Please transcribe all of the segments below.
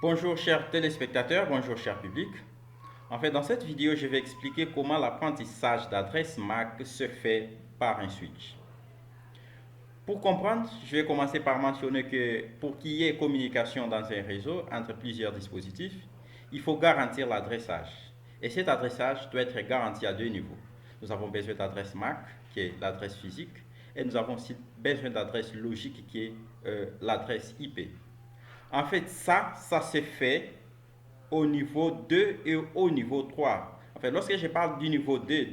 Bonjour chers téléspectateurs, bonjour cher public. En fait, dans cette vidéo, je vais expliquer comment l'apprentissage d'adresse MAC se fait par un switch. Pour comprendre, je vais commencer par mentionner que pour qu'il y ait communication dans un réseau entre plusieurs dispositifs, il faut garantir l'adressage. Et cet adressage doit être garanti à deux niveaux. Nous avons besoin d'adresse MAC, qui est l'adresse physique, et nous avons aussi besoin d'adresse logique, qui est l'adresse IP. En fait, ça se fait au niveau 2 et au niveau 3. En fait, lorsque je parle du niveau 2,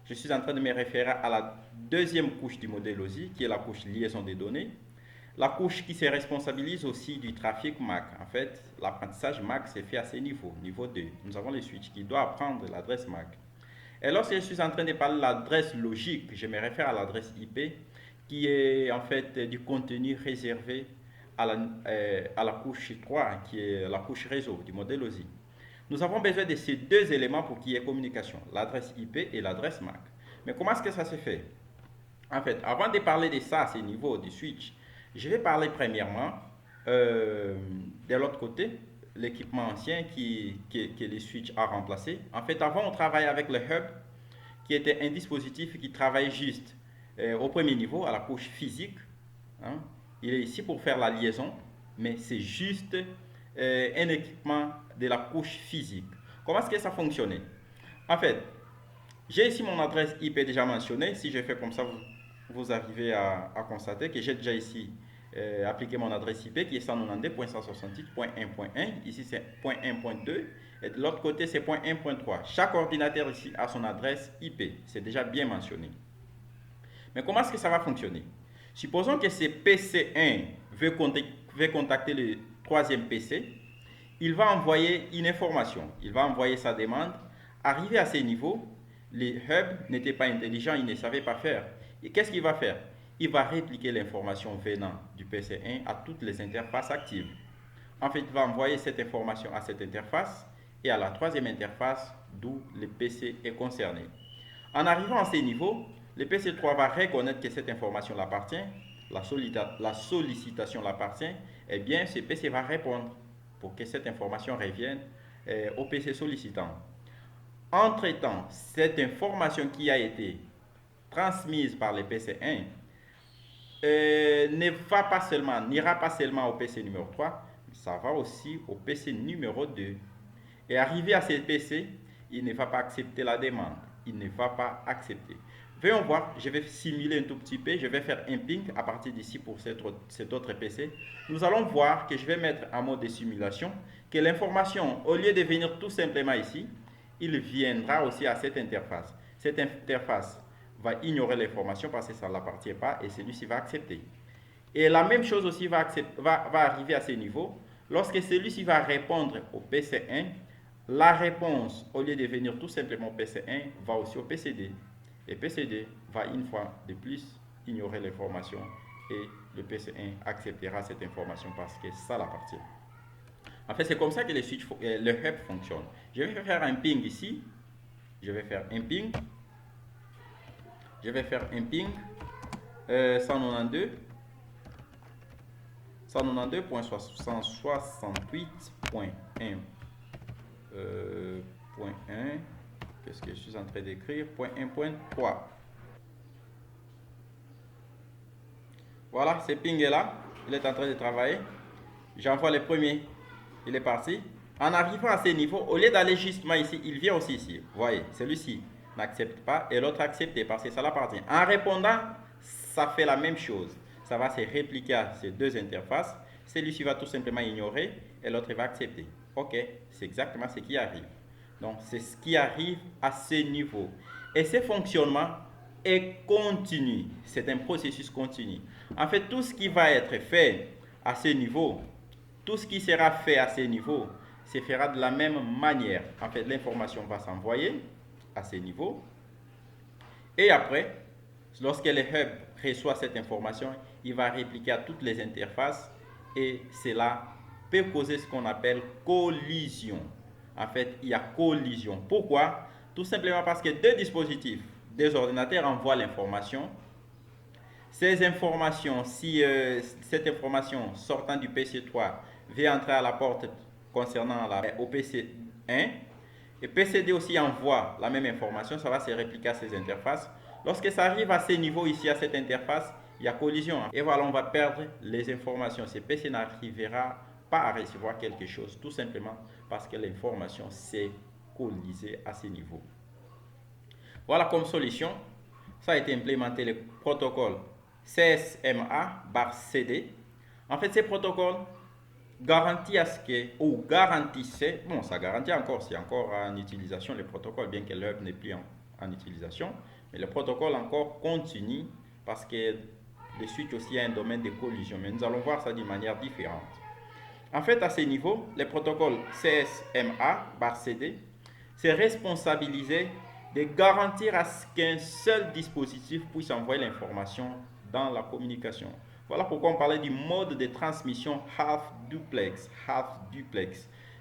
je suis en train de me référer à la deuxième couche du modèle OSI, qui est la couche liaison des données. La couche qui se responsabilise aussi du trafic MAC. En fait, l'apprentissage MAC s'est fait à ce niveau, niveau 2. Nous avons le switch qui doit apprendre l'adresse MAC. Et lorsque je suis en train de parler de l'adresse logique, je me réfère à l'adresse IP, qui est en fait du contenu réservé à la couche 3, qui est la couche réseau du modèle OSI. Nous avons besoin de ces deux éléments pour qu'il y ait communication, l'adresse IP et l'adresse MAC. Mais comment est-ce que ça se fait? En fait, avant de parler de ça à ce niveau du switch, je vais parler premièrement de l'autre côté, l'équipement ancien que le switch a remplacé. En fait, avant, on travaillait avec le hub, qui était un dispositif qui travaillait juste au premier niveau, à la couche physique. Hein. Il est ici pour faire la liaison, mais c'est juste un équipement de la couche physique. Comment est-ce que ça fonctionnait? En fait, j'ai ici mon adresse IP déjà mentionnée. Si je fais comme ça, vous arrivez à constater que j'ai déjà ici appliqué mon adresse IP qui est 192.168.1.1. Ici, c'est .1.2. Et de l'autre côté, c'est .1.3. Chaque ordinateur ici a son adresse IP. C'est déjà bien mentionné. Mais comment est-ce que ça va fonctionner? Supposons que ce PC1 veut contacter le troisième PC. Il va envoyer une information. Il va envoyer sa demande. Arrivé à ce niveau, les hubs n'étaient pas intelligents, ils ne savaient pas faire. Et qu'est-ce qu'il va faire? Il va répliquer l'information venant du PC1 à toutes les interfaces actives. En fait, il va envoyer cette information à cette interface et à la troisième interface d'où le PC est concerné. En arrivant à ces niveaux, le PC3 va reconnaître que cette information l'appartient, la sollicitation l'appartient, et bien ce PC va répondre pour que cette information revienne au PC sollicitant. Entre-temps, cette information qui a été transmise par le PC1 n'ira pas seulement au PC numéro 3, mais ça va aussi au PC numéro 2. Et arrivé à ce PC, il ne va pas accepter la demande. Il ne va pas accepter. Voyons voir, je vais simuler un tout petit peu, je vais faire un ping à partir d'ici pour cet autre PC. Nous allons voir que je vais mettre en mode de simulation, que l'information, au lieu de venir tout simplement ici, il viendra aussi à cette interface. Cette interface va ignorer l'information parce que ça ne l'appartient pas et celui-ci va accepter. Et la même chose aussi va arriver à ce niveau. Lorsque celui-ci va répondre au PC1, la réponse, au lieu de venir tout simplement au PC1, va aussi au PCD. Et PCD va une fois de plus ignorer l'information et le PC1 acceptera cette information parce que ça l'appartient. En fait, c'est comme ça que le hub fonctionne. Je vais faire un ping ici. Je vais faire un ping. Je vais faire un ping 192. 192.168.1. Qu'est-ce que je suis en train d'écrire? .1.3. Voilà, ce ping est là. Il est en train de travailler. J'envoie le premier. Il est parti. En arrivant à ce niveau, au lieu d'aller justement ici, il vient aussi ici. Vous voyez, celui-ci n'accepte pas et l'autre accepte parce que ça l'appartient. En répondant, ça fait la même chose. Ça va se répliquer à ces deux interfaces. Celui-ci va tout simplement ignorer et l'autre va accepter. Ok, c'est exactement ce qui arrive. Donc, c'est ce qui arrive à ce niveau. Et ce fonctionnement est continu. C'est un processus continu. En fait, tout ce qui va être fait à ce niveau, tout ce qui sera fait à ce niveau, se fera de la même manière. En fait, l'information va s'envoyer à ce niveau. Et après, lorsque le hub reçoit cette information, il va répliquer à toutes les interfaces et cela peut causer ce qu'on appelle collision. En fait, il y a collision. Pourquoi? Tout simplement parce que deux dispositifs, deux ordinateurs envoient l'information. Ces informations, si cette information sortant du PC3 vient entrer à la porte concernant au PC1. Et PCD aussi envoie la même information, ça va se répliquer à ces interfaces. Lorsque ça arrive à ces niveaux ici, à cette interface, il y a collision. Et voilà, on va perdre les informations. Ce PC n'arrivera pas à recevoir quelque chose, tout simplement parce que l'information s'est collisée à ces niveaux. Voilà comme solution, ça a été implémenté le protocole CSMA/CD. En fait, ces protocoles garantit à ce que, ou garantissait, bon, ça garantit encore, c'est encore en utilisation le protocole, bien que l'hub n'est plus en utilisation, mais le protocole encore continue parce que le switch aussi a un domaine de collision, mais nous allons voir ça d'une manière différente. En fait, à ce niveau, le protocole CSMA/CD s'est responsabilisé de garantir à ce qu'un seul dispositif puisse envoyer l'information dans la communication. Voilà pourquoi on parlait du mode de transmission half duplex.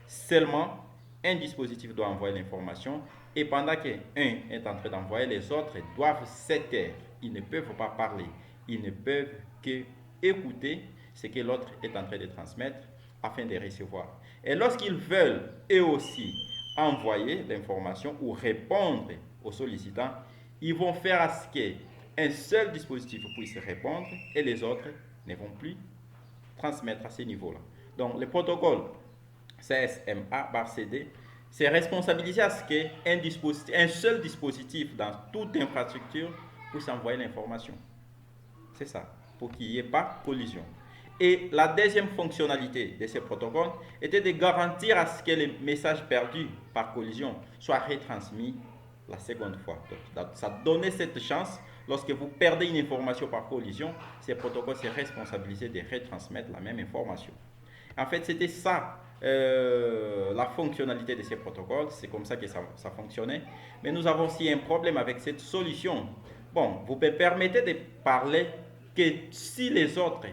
Seulement un dispositif doit envoyer l'information et pendant qu'un est en train d'envoyer, les autres doivent se taire. Ils ne peuvent pas parler. Ils ne peuvent que écouter ce que l'autre est en train de transmettre afin de recevoir. Et lorsqu'ils veulent eux aussi envoyer l'information ou répondre aux sollicitants, ils vont faire à ce qu'un seul dispositif puisse répondre et les autres ne vont plus transmettre à ce niveau-là. Donc le protocole CSMA/CD s'est responsabilisé à ce qu'un seul dispositif dans toute infrastructure puisse envoyer l'information. C'est ça, pour qu'il n'y ait pas collision. Et la deuxième fonctionnalité de ces protocoles était de garantir à ce que les messages perdus par collision soient retransmis la seconde fois. Donc, ça donnait cette chance, lorsque vous perdez une information par collision, ces protocoles s'est responsabilisé de retransmettre la même information. En fait, c'était ça la fonctionnalité de ces protocoles, c'est comme ça que ça fonctionnait. Mais nous avons aussi un problème avec cette solution. Bon, vous me permettez de parler que si les autres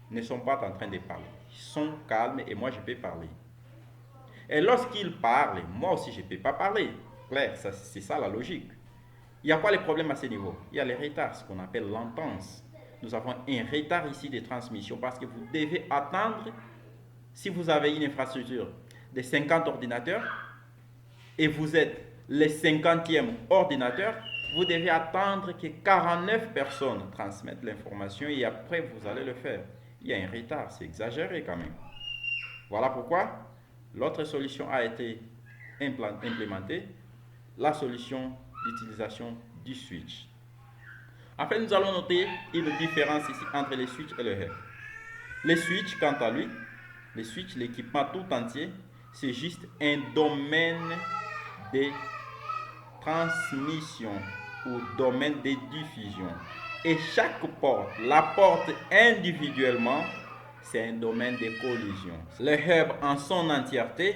ne sont pas en train de parler, ils sont calmes et moi je peux parler. Et lorsqu'ils parlent, moi aussi je ne peux pas parler. Claire, c'est ça la logique. Il y a quoi le problème à ce niveau? Il y a les retards, ce qu'on appelle latence. Nous avons un retard ici de transmission parce que vous devez attendre, si vous avez une infrastructure de 50 ordinateurs et vous êtes le 50e ordinateur, vous devez attendre que 49 personnes transmettent l'information et après vous allez le faire. Il y a un retard, c'est exagéré quand même. Voilà pourquoi l'autre solution a été implémentée, la solution d'utilisation du switch. En fait, nous allons noter une différence ici entre les switches et le hub. Le switch, quant à lui, le switch, l'équipement tout entier, c'est juste un domaine de transmission ou domaine de diffusion. Et chaque porte, la porte individuellement, c'est un domaine de collision. Le hub en son entièreté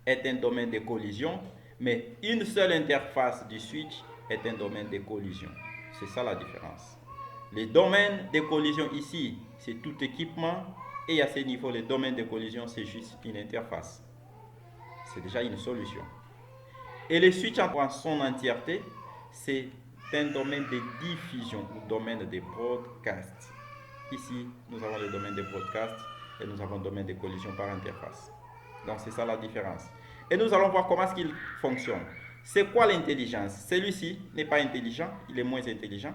est un domaine de collision, mais une seule interface du switch est un domaine de collision. C'est ça la différence. Les domaines de collision ici, c'est tout équipement, et à ce niveau, le domaine de collision, c'est juste une interface. C'est déjà une solution. Et le switch en son entièreté, c'est un domaine de diffusion ou domaine de broadcast. Ici, nous avons le domaine de broadcast et nous avons le domaine de collision par interface. Donc, c'est ça la différence. Et nous allons voir comment est-ce qu'il fonctionne. C'est quoi l'intelligence? Celui-ci n'est pas intelligent, il est moins intelligent.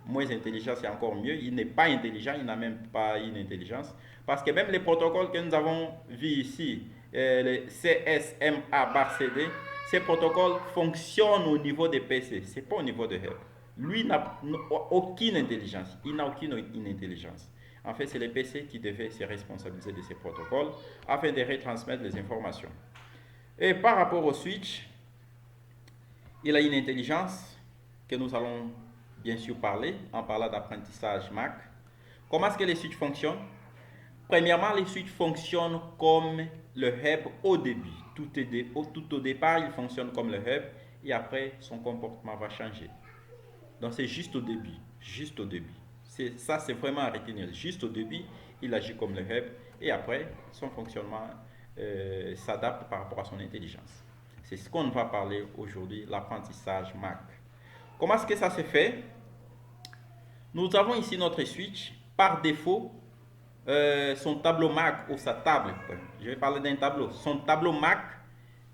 Moins intelligent, c'est encore mieux. Il n'est pas intelligent, il n'a même pas une intelligence. Parce que même les protocoles que nous avons vus ici, le CSMA/CD, ces protocoles fonctionnent au niveau des PC, ce n'est pas au niveau de hub. Lui n'a aucune intelligence, il n'a aucune intelligence. En fait, c'est les PC qui devaient se responsabiliser de ces protocoles afin de retransmettre les informations. Et par rapport au switch, il a une intelligence que nous allons bien sûr parler en parlant d'apprentissage Mac. Comment est-ce que les switches fonctionnent? Premièrement, les switches fonctionnent comme le hub au début. Tout au départ, il fonctionne comme le hub et après, son comportement va changer. Donc, c'est juste au début. Juste au début. Ça, c'est vraiment à retenir. Juste au début, il agit comme le hub et après, son fonctionnement s'adapte par rapport à son intelligence. C'est ce qu'on va parler aujourd'hui, l'apprentissage Mac. Comment est-ce que ça se fait? Nous avons ici notre switch. Par défaut, son tableau MAC ou sa table, je vais parler d'un tableau, son tableau MAC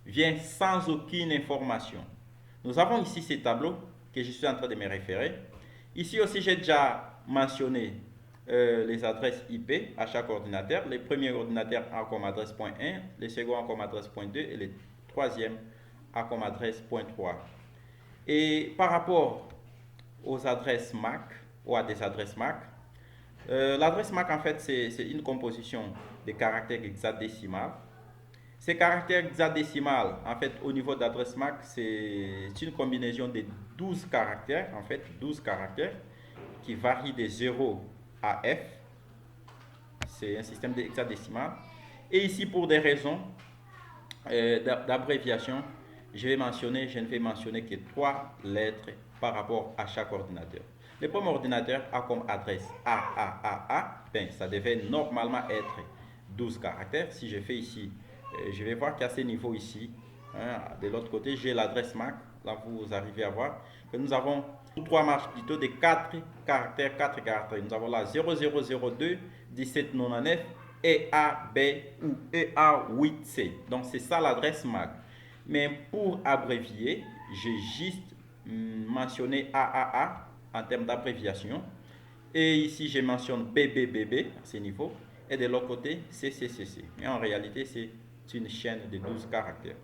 vient sans aucune information. Nous avons ici ces tableaux que je suis en train de me référer. Ici aussi, j'ai déjà mentionné les adresses IP à chaque ordinateur. Les premiers ordinateurs ont comme adresse .1, les seconds ont comme adresse .2 et les troisièmes ont comme adresse .3. Et par rapport aux adresses MAC ou à des adresses MAC, l'adresse MAC en fait c'est une composition de caractères hexadécimales. Ces caractères hexadécimales, en fait, au niveau d'adresse MAC, c'est une combinaison de 12 caractères, en fait, 12 caractères qui varient de 0 à F. C'est un système hexadécimal. Et ici, pour des raisons d'abréviation, je ne vais mentionner que 3 lettres par rapport à chaque ordinateur. Le premier ordinateur a comme adresse AAAA, ben, ça devait normalement être 12 caractères. Si je fais ici, je vais voir qu'à ce niveau ici, hein, de l'autre côté, j'ai l'adresse MAC. Là, vous arrivez à voir que nous avons 3 marches plutôt de 4 caractères. Nous avons là 0002 1799 EAB ou EA8C. Donc, c'est ça l'adresse MAC. Mais pour abrévier, j'ai juste mentionné AAA en termes d'abréviation. Et ici, je mentionne BBBB à ce niveau. Et de l'autre côté, CCCC. Mais en réalité, c'est une chaîne de 12 caractères.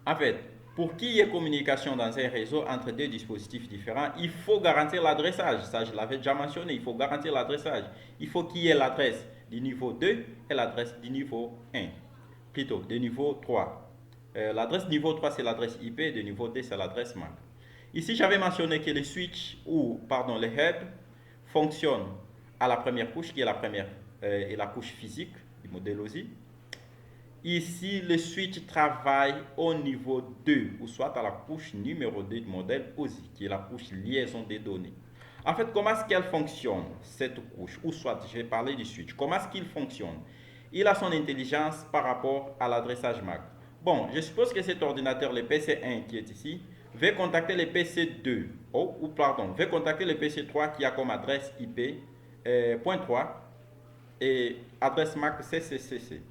En fait, pour qu'il y ait communication dans un réseau entre deux dispositifs différents, il faut garantir l'adressage. Ça, je l'avais déjà mentionné. Il faut garantir l'adressage. Il faut qu'il y ait l'adresse du niveau 2 et l'adresse du niveau 1. Plutôt, du niveau 3. L'adresse niveau 3, c'est l'adresse IP. Et du niveau 2, c'est l'adresse MAC. Ici, j'avais mentionné que les switch ou, pardon, les hubs fonctionnent à la première couche, qui est la première et la couche physique du modèle OSI. Ici, le switch travaille au niveau 2, ou soit à la couche numéro 2 du modèle OSI, qui est la couche liaison des données. En fait, comment est-ce qu'elle fonctionne, cette couche? Ou soit, je vais parler du switch. Comment est-ce qu'il fonctionne? Il a son intelligence par rapport à l'adressage MAC. Bon, je suppose que cet ordinateur, le PC1 qui est ici, va contacter le PC2, ou pardon, va contacter le PC3 qui a comme adresse IP .3 et adresse MAC CCCC.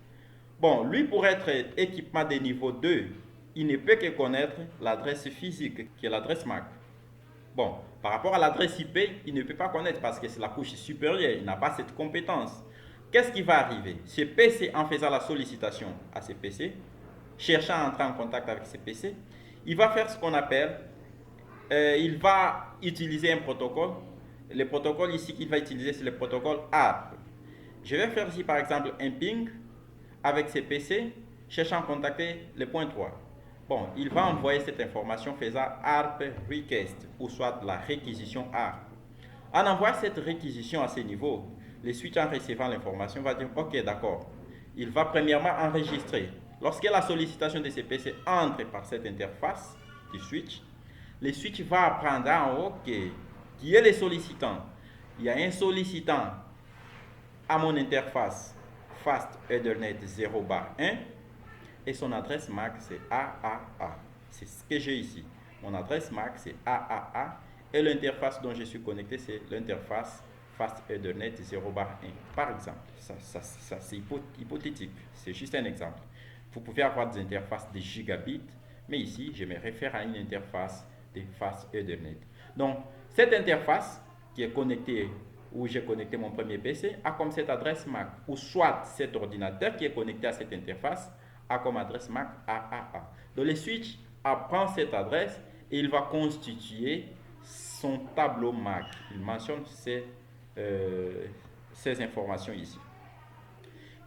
Bon, lui, pour être équipement de niveau 2, il ne peut que connaître l'adresse physique, qui est l'adresse MAC. Bon, par rapport à l'adresse IP, il ne peut pas connaître parce que c'est la couche supérieure, il n'a pas cette compétence. Qu'est-ce qui va arriver? Ce PC, en faisant la sollicitation à ce PC, cherchant à entrer en contact avec ce PC, il va faire ce qu'on appelle, il va utiliser un protocole. Le protocole ici qu'il va utiliser, c'est le protocole ARP. Je vais faire ici par exemple un ping avec ces PC, cherchant à contacter le point 3. Bon, il va envoyer cette information faisant ARP request, ou soit la réquisition ARP. En envoyant cette réquisition à ce niveau, le switch en recevant l'information va dire ok, d'accord. Il va premièrement enregistrer. Lorsque la sollicitation de ce PC entre par cette interface du switch, le switch va apprendre ok, qui est le sollicitant. Il y a un sollicitant à mon interface Fast Ethernet 0/1 et son adresse MAC c'est AAA. C'est ce que j'ai ici. Mon adresse MAC c'est AAA et l'interface dont je suis connecté c'est l'interface Fast Ethernet 0/1. Par exemple, ça c'est hypothétique, c'est juste un exemple. Vous pouvez avoir des interfaces de gigabits, mais ici je me réfère à une interface de Fast Ethernet. Donc cette interface qui est connectée, où j'ai connecté mon premier PC, a comme cette adresse MAC, ou soit cet ordinateur qui est connecté à cette interface a comme adresse MAC AAA. Donc le switch apprend cette adresse et il va constituer son tableau MAC. Il mentionne ces informations ici.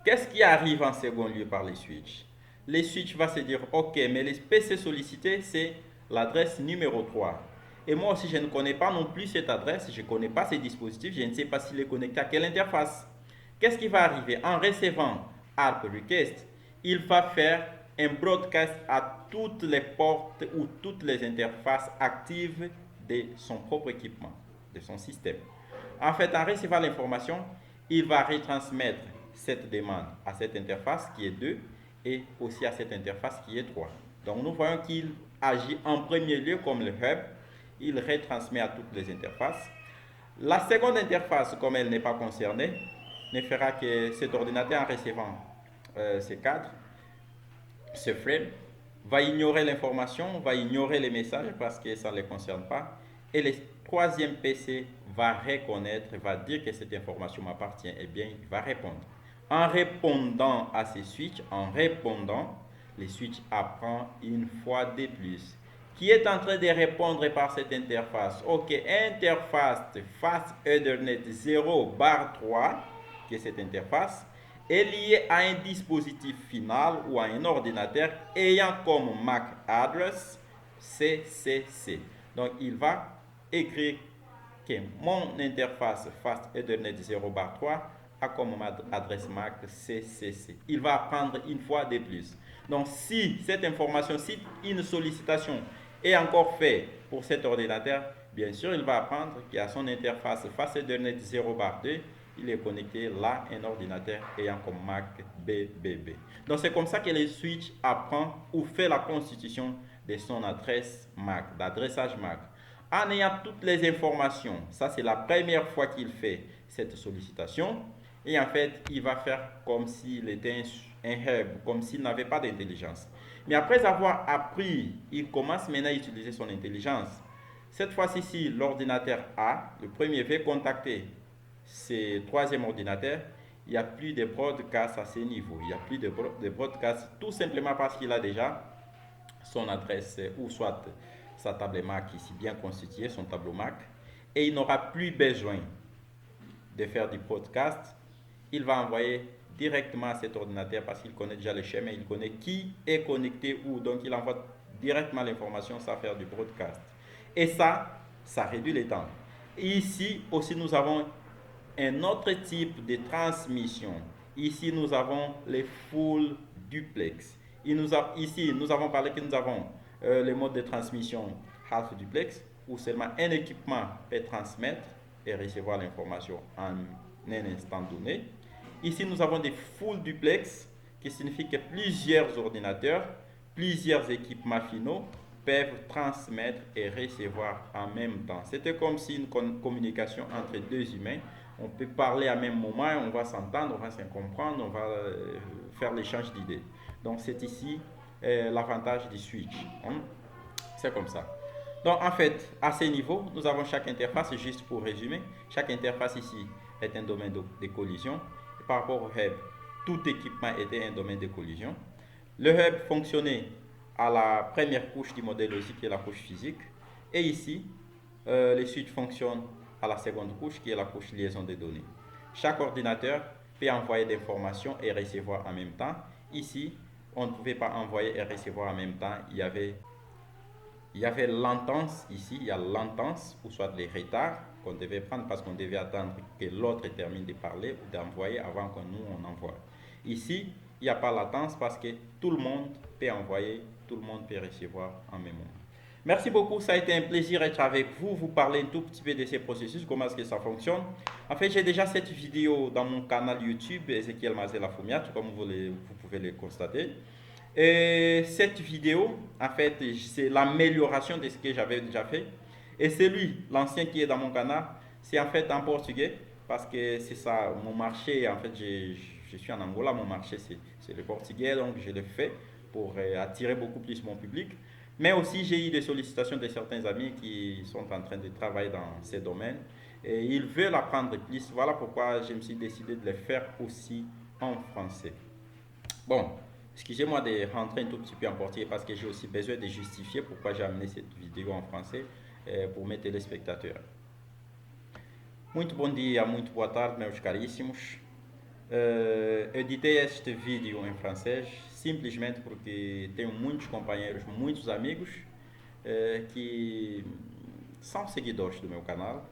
Qu'est-ce qui arrive en second lieu par les switches? Les switches va se dire ok, mais les PC sollicités c'est l'adresse numéro 3. Et moi aussi, je ne connais pas non plus cette adresse, je ne connais pas ces dispositifs, je ne sais pas s'il est connecté à quelle interface. Qu'est-ce qui va arriver? En recevant ARP request, il va faire un broadcast à toutes les portes ou toutes les interfaces actives de son propre équipement, de son système. En fait, en recevant l'information, il va retransmettre cette demande à cette interface qui est 2 et aussi à cette interface qui est 3. Donc, nous voyons qu'il agit en premier lieu comme le hub. Il retransmet à toutes les interfaces. La seconde interface, comme elle n'est pas concernée, ne fera que cet ordinateur en recevant ces cadres, ce frame, va ignorer l'information, va ignorer les messages parce que ça ne les concerne pas. Et le troisième PC va reconnaître, va dire que cette information m'appartient, et bien il va répondre. En répondant à ces switches, le switch apprend une fois de plus qui est en train de répondre par cette interface. Ok, interface Fast Ethernet 0/3, qui est cette interface, est liée à un dispositif final ou à un ordinateur ayant comme MAC address CCC. Donc il va écrire que mon interface Fast Ethernet 0/3 a comme adresse MAC CCC. Il va apprendre une fois de plus. Donc si cette information, si une sollicitation est encore faite pour cet ordinateur, bien sûr il va apprendre qu'il y a son interface Fast Ethernet 0/2, il est connecté là un ordinateur ayant comme MAC BBB. Donc c'est comme ça que le switch apprend ou fait la constitution de son adresse MAC, d'adressage MAC. En ayant toutes les informations, ça c'est la première fois qu'il fait cette sollicitation, et en fait il va faire comme s'il était un hub, comme s'il n'avait pas d'intelligence. Mais après avoir appris, il commence maintenant à utiliser son intelligence. Cette fois-ci, l'ordinateur A, le premier, veut contacter ce troisième ordinateur, il n'y a plus de broadcast à ce niveau. Il n'y a plus de broadcast tout simplement parce qu'il a déjà son adresse ou soit sa table MAC ici bien constituée, son tableau MAC, et il n'aura plus besoin de faire du broadcast. Il va envoyer directement à cet ordinateur parce qu'il connaît déjà le schéma, il connaît qui est connecté où, donc il envoie directement l'information sans faire du broadcast. Et ça réduit le temps. Et ici aussi nous avons un autre type de transmission. Ici nous avons les full duplex. Ici nous avons parlé que nous avons le mode de transmission half duplex où seulement un équipement peut transmettre et recevoir l'information en un instant donné. Ici nous avons des full duplex qui signifie que plusieurs ordinateurs, plusieurs équipements finaux peuvent transmettre et recevoir en même temps. C'était comme si une communication entre deux humains. On peut parler à même moment, on va s'entendre, on va se comprendre, on va faire l'échange d'idées. Donc c'est ici l'avantage du switch. C'est comme ça. Donc en fait, à ce niveau, nous avons chaque interface, juste pour résumer, chaque interface ici est un domaine de collision. Et par rapport au hub, tout équipement était un domaine de collision. Le hub fonctionnait à la première couche du modèle logique qui est la couche physique. Et ici, le switch fonctionne à la seconde couche qui est la couche liaison des données. Chaque ordinateur peut envoyer des informations et recevoir en même temps. Ici, on ne pouvait pas envoyer et recevoir en même temps. Il y avait latence ici, il y a latence ou soit les retards qu'on devait prendre parce qu'on devait attendre que l'autre termine de parler ou d'envoyer avant que nous on envoie. Ici, il n'y a pas latence parce que tout le monde peut envoyer, tout le monde peut recevoir en même moment. Merci beaucoup, ça a été un plaisir d'être avec vous, vous parler un tout petit peu de ces processus, comment est-ce que ça fonctionne. En fait, j'ai déjà cette vidéo dans mon canal YouTube, Ezekiel Mazela Fumiat, comme vous pouvez le constater. Et cette vidéo, en fait, c'est l'amélioration de ce que j'avais déjà fait. Et celui, l'ancien qui est dans mon canal, c'est en fait en portugais, parce que c'est ça, mon marché, en fait, je suis en Angola, mon marché c'est le portugais, donc je le fais pour attirer beaucoup plus mon public. Mais aussi, j'ai eu des sollicitations de certains amis qui sont en train de travailler dans ces domaines et ils veulent apprendre plus. Voilà pourquoi je me suis décidé de le faire aussi en français. Bon, excusez-moi de rentrer un tout petit peu en portugais parce que j'ai aussi besoin de justifier pourquoi j'ai amené cette vidéo en français pour mes téléspectateurs. Muito bom dia, muito boa tarde, meus caríssimos. Editei este vídeo em francês simplesmente porque tenho muitos companheiros, muitos amigos que são seguidores do meu canal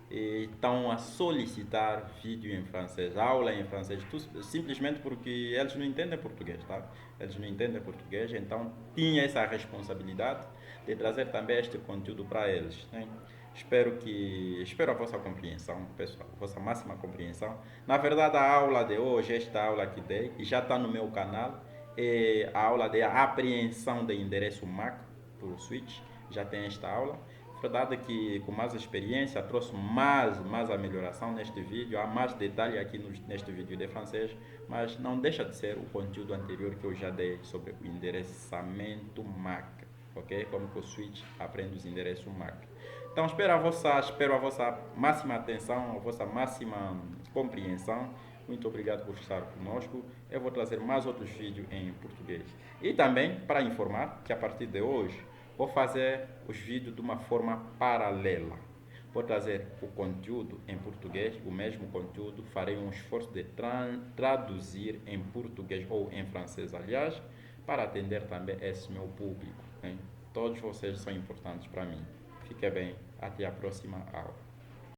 e estão a solicitar vídeo em francês, aula em francês, simplesmente porque eles não entendem português, tá? Eles não entendem português, então tinha essa responsabilidade de trazer também este conteúdo para eles, né? Espero a vossa compreensão, pessoal, a vossa máxima compreensão. Na verdade, a aula de hoje, esta aula que dei, que já está no meu canal, é a aula de apreensão de endereço MAC por switch, já tem esta aula. Verdade que com mais experiência trouxe mais a melhoração neste vídeo, há mais detalhe aqui neste vídeo de francês, mas não deixa de ser o conteúdo anterior que eu já dei sobre o endereçamento MAC, ok? Como que o switch aprende os endereços MAC. Então espero a vossa máxima atenção, a vossa máxima compreensão. Muito obrigado por estar conosco. Eu vou trazer mais outros vídeos em português. E também para informar que a partir de hoje vou fazer os vídeos de uma forma paralela. Vou trazer o conteúdo em português, o mesmo conteúdo, farei um esforço de traduzir em português ou em francês, aliás, para atender também esse meu público, hein? Todos vocês são importantes para mim. Fique bem, até a próxima aula.